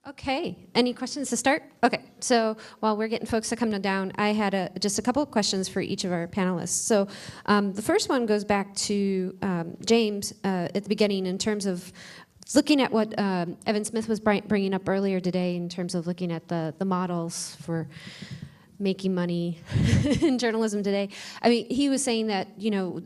Okay, any questions to start? Okay, so while we're getting folks to come down, I had just a couple of questions for each of our panelists. So the first one goes back to James at the beginning in terms of looking at what Evan Smith was bringing up earlier today in terms of looking at the models for making money in journalism today. I mean, he was saying that, you know,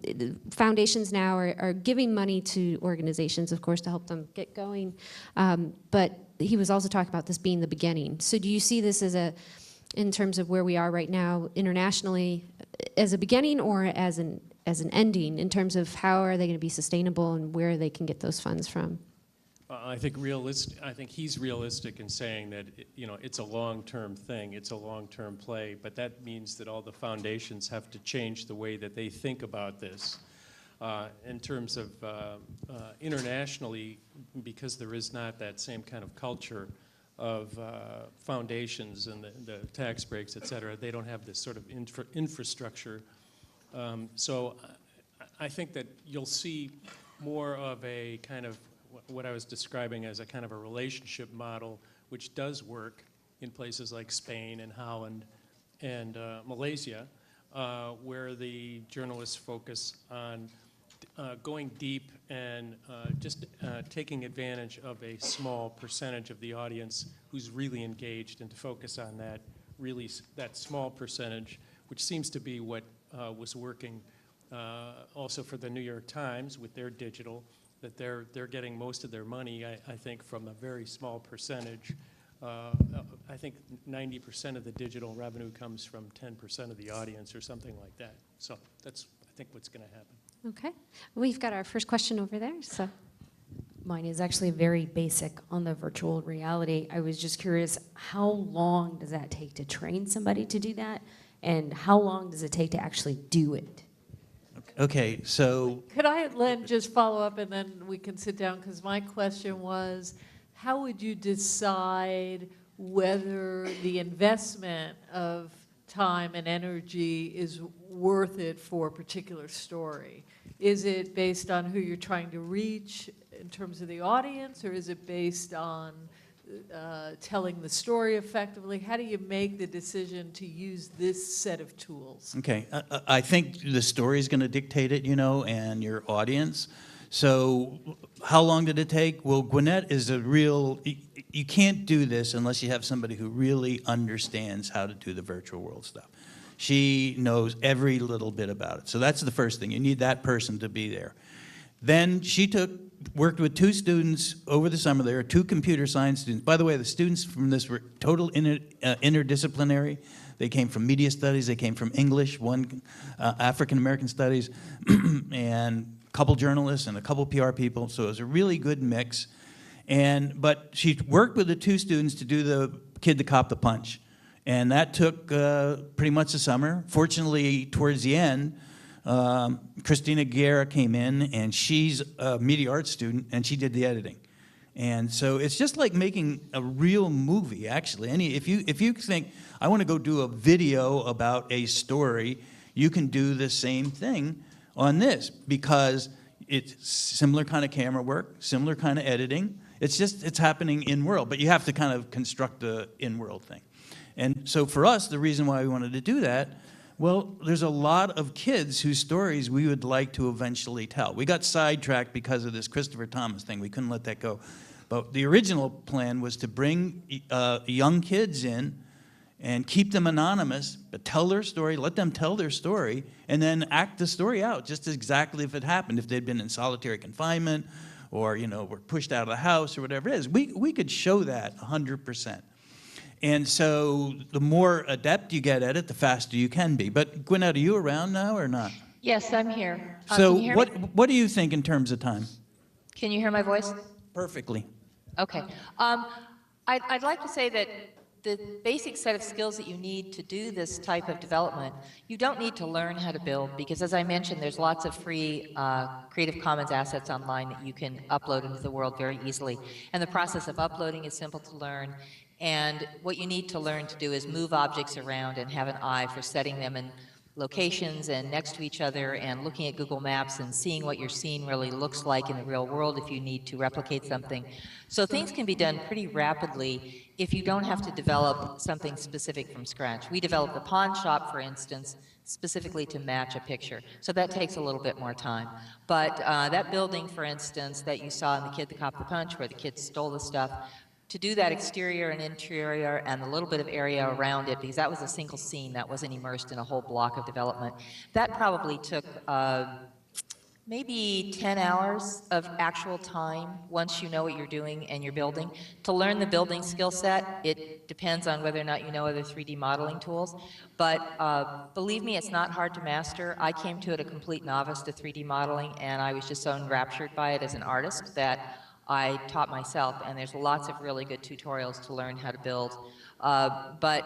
foundations now are giving money to organizations, of course, to help them get going. But he was also talking about this being the beginning. So do you see this as in terms of where we are right now internationally, as a beginning or as an ending in terms of how are they going to be sustainable and where they can get those funds from? I think he's realistic in saying that it's a long-term thing, it's a long-term play, but that means that all the foundations have to change the way that they think about this. In terms of internationally, because there is not that same kind of culture of foundations and the tax breaks, et cetera, they don't have this sort of infrastructure. So I think that you'll see more of a kind of what I was describing as a kind of a relationship model, which does work in places like Spain and Holland and Malaysia, where the journalists focus on going deep and just taking advantage of a small percentage of the audience who's really engaged, and to focus on that small percentage, which seems to be what was working also for the New York Times with their digital, that they're getting most of their money, I think, from a very small percentage. I think 90% of the digital revenue comes from 10% of the audience or something like that. So that's, I think, what's going to happen. Okay. We've got our first question over there. So, mine is actually very basic on the virtual reality. I was just curious, how long does that take to train somebody to do that? And how long does it take to actually do it? Okay, so... Could I, Len, just follow up and then we can sit down? Because my question was, how would you decide whether the investment of time and energy is worth it for a particular story? Is it based on who you're trying to reach in terms of the audience, or is it based on telling the story effectively? How do you make the decision to use this set of tools? Okay, I think the story is going to dictate it, and your audience. So how long did it take? Well, Gwenette is you can't do this unless you have somebody who really understands how to do the virtual world stuff. She knows every little bit about it. So that's the first thing. You need that person to be there. Then she worked with 2 students over the summer. There are 2 computer science students. By the way, the students from this were total interdisciplinary. They came from media studies. They came from English, one African-American studies, and a couple journalists and a couple PR people. So it was a really good mix. But she worked with the 2 students to do the Kid to Cop the Punch. And that took pretty much the summer. Fortunately, towards the end, Christina Guerra came in, and she's a media arts student, and she did the editing. And so it's just like making a real movie, actually. If you think, I want to go do a video about a story, you can do the same thing on this, because it's similar kind of camera work, similar kind of editing. It's happening in-world, but you have to kind of construct the in-world thing. And so for us, the reason why we wanted to do that, well, there's a lot of kids whose stories we would like to eventually tell. We got sidetracked because of this Christopher Thomas thing. We couldn't let that go. But the original plan was to bring young kids in and keep them anonymous, but tell their story, let them tell their story, and then act the story out just exactly if it happened, if they'd been in solitary confinement or, were pushed out of the house or whatever it is. We could show that 100%. And so the more adept you get at it, the faster you can be. But Gwenette, are you around now or not? Yes, I'm here. So can you hear me? what do you think in terms of time? Can you hear my voice? Perfectly. Okay. I'd like to say that the basic set of skills that you need to do this type of development, you don't need to learn how to build, because as I mentioned, there's lots of free Creative Commons assets online that you can upload into the world very easily. And the process of uploading is simple to learn. And what you need to learn to do is move objects around and have an eye for setting them in locations and next to each other and looking at Google Maps and seeing what your scene really looks like in the real world if you need to replicate something. So things can be done pretty rapidly if you don't have to develop something specific from scratch. We developed the pawn shop, for instance, specifically to match a picture. So that takes a little bit more time. But that building, for instance, that you saw in The Kid, the Cop, the Punch, where the kids stole the stuff, to do that exterior and interior and the little bit of area around it, because that was a single scene that wasn't immersed in a whole block of development, that probably took maybe 10 hours of actual time once you know what you're doing and you're building. To learn the building skill set, it depends on whether or not you know other 3D modeling tools. But believe me, it's not hard to master. I came to it a complete novice to 3D modeling, and I was just so enraptured by it as an artist that I taught myself, and there's lots of really good tutorials to learn how to build. But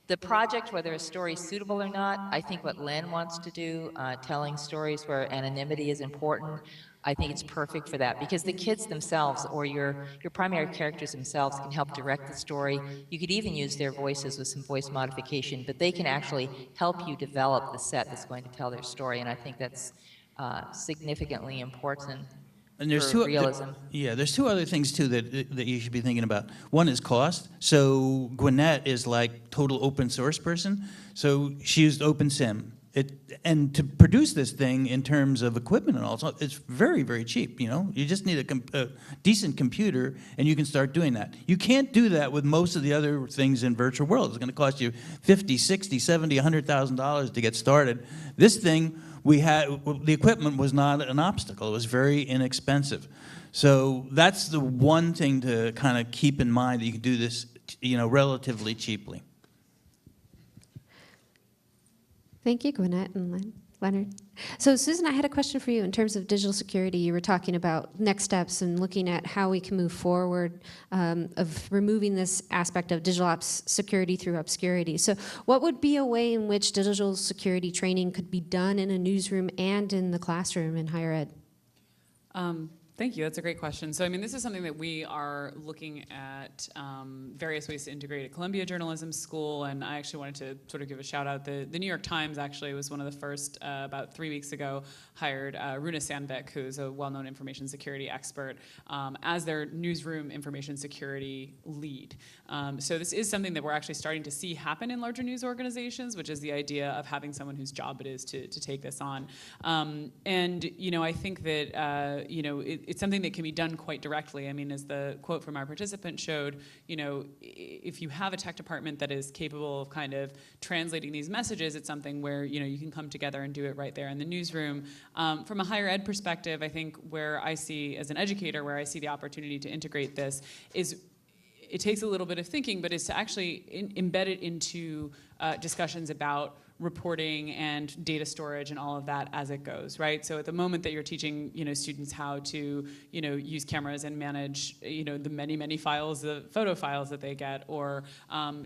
the project, whether a story is suitable or not, I think what Len wants to do, telling stories where anonymity is important, I think it's perfect for that, because the kids themselves or your primary characters themselves can help direct the story. You could even use their voices with some voice modification, but they can actually help you develop the set that's going to tell their story, and I think that's significantly important. And there's for realism. there's two other things too that you should be thinking about. One is cost. So Gwenette is like total open source person. So she used OpenSim. And to produce this thing in terms of equipment and all, it's very, very cheap. You know, you just need a decent computer, and you can start doing that. You can't do that with most of the other things in virtual world. It's going to cost you $50, $60, $70, $100,000 to get started. This thing, the equipment was not an obstacle. It was very inexpensive. So that's the one thing to kind of keep in mind, that you can do this, relatively cheaply. Thank you, Gwenette and Leonard. So Susan, I had a question for you in terms of digital security. You were talking about next steps and looking at how we can move forward of removing this aspect of digital ops security through obscurity. So what would be a way in which digital security training could be done in a newsroom and in the classroom in higher ed? Thank you. That's a great question. So, I mean, this is something that we are looking at various ways to integrate at Columbia Journalism School, and I actually wanted to sort of give a shout out. The New York Times actually was one of the first, about 3 weeks ago, hired Runa Sandvik, who's a well-known information security expert, as their newsroom information security lead. So this is something that we're actually starting to see happen in larger news organizations, which is the idea of having someone whose job it is to take this on. And, I think that, it's something that can be done quite directly. I mean, as the quote from our participant showed, if you have a tech department that is capable of kind of translating these messages, it's something where, you can come together and do it right there in the newsroom. From a higher ed perspective, I think where I see, as an educator, where I see the opportunity to integrate this is, it takes a little bit of thinking, but is to actually embed it into discussions about reporting and data storage and all of that as it goes, right? So at the moment that you're teaching, students how to, use cameras and manage, the many, many files, the photo files that they get, or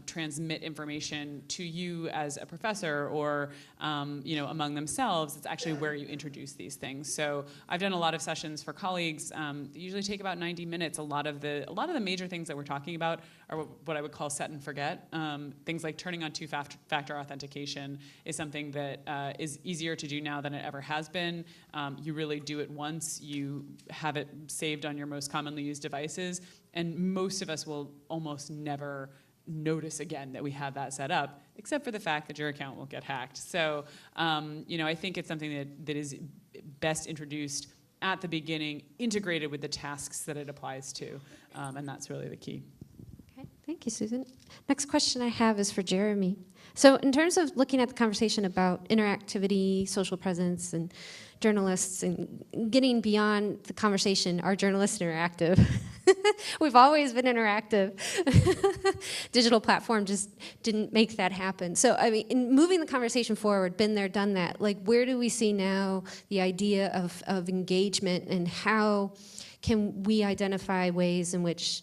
transmit information to you as a professor, or, among themselves, it's actually where you introduce these things. So I've done a lot of sessions for colleagues. They usually take about 90 minutes. A lot of the major things that we're talking about are what I would call set and forget. Things like turning on two-factor authentication is something that is easier to do now than it ever has been. You really do it once, you have it saved on your most commonly used devices, and most of us will almost never notice again that we have that set up, except for the fact that your account will get hacked. So, I think it's something that is best introduced at the beginning, integrated with the tasks that it applies to, and that's really the key. Okay, thank you, Susan. Next question I have is for Jeremy. So in terms of looking at the conversation about interactivity, social presence, and journalists, and getting beyond the conversation, are journalists interactive? We've always been interactive. Digital platform just didn't make that happen. So, I mean, in moving the conversation forward, been there, done that, like, where do we see now the idea of engagement, and how can we identify ways in which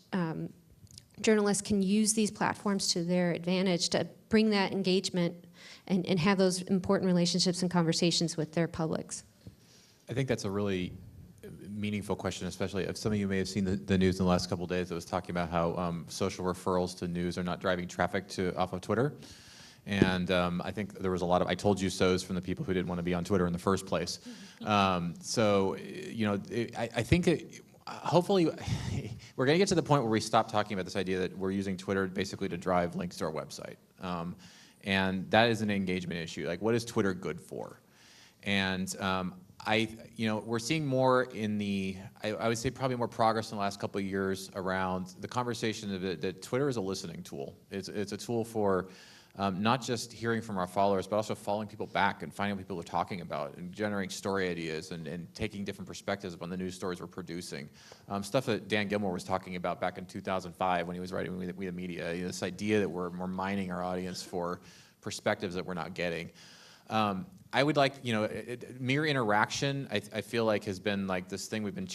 journalists can use these platforms to their advantage to bring that engagement and have those important relationships and conversations with their publics? I think that's a really meaningful question, especially if some of you may have seen the news in the last couple of days that was talking about how social referrals to news are not driving traffic off of Twitter. And I think there was a lot of I told you so's from the people who didn't want to be on Twitter in the first place. So, you know, I think hopefully we're going to get to the point where we stop talking about this idea that we're using Twitter basically to drive links to our website. And that is an engagement issue. Like, what is Twitter good for? And you know, we're seeing more in the, I would say probably more progress in the last couple of years around the conversation of that Twitter is a listening tool. It's a tool for not just hearing from our followers, but also following people back and finding what people are talking about and generating story ideas and taking different perspectives on the news stories we're producing. Stuff that Dan Gilmore was talking about back in 2005 when he was writing We the Media, you know, this idea that we're mining our audience for perspectives that we're not getting. I would like, you know, mere interaction, I feel like has been like this thing we've been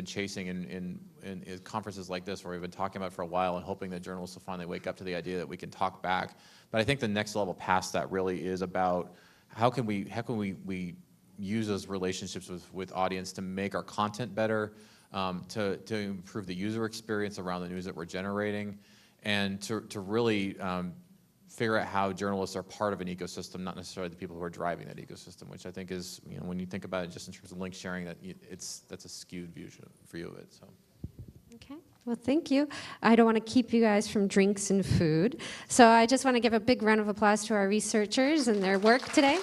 chasing in conferences like this where we've been talking about for a while and hoping that journalists will finally wake up to the idea that we can talk back. But I think the next level past that really is about how can we use those relationships with audience to make our content better, to improve the user experience around the news that we're generating, and to really figure out how journalists are part of an ecosystem, not necessarily the people who are driving that ecosystem, which I think is, you know, when you think about it just in terms of link sharing, that's a skewed view of it. So. Okay, well, thank you. I don't want to keep you guys from drinks and food, so I just want to give a big round of applause to our researchers and their work today.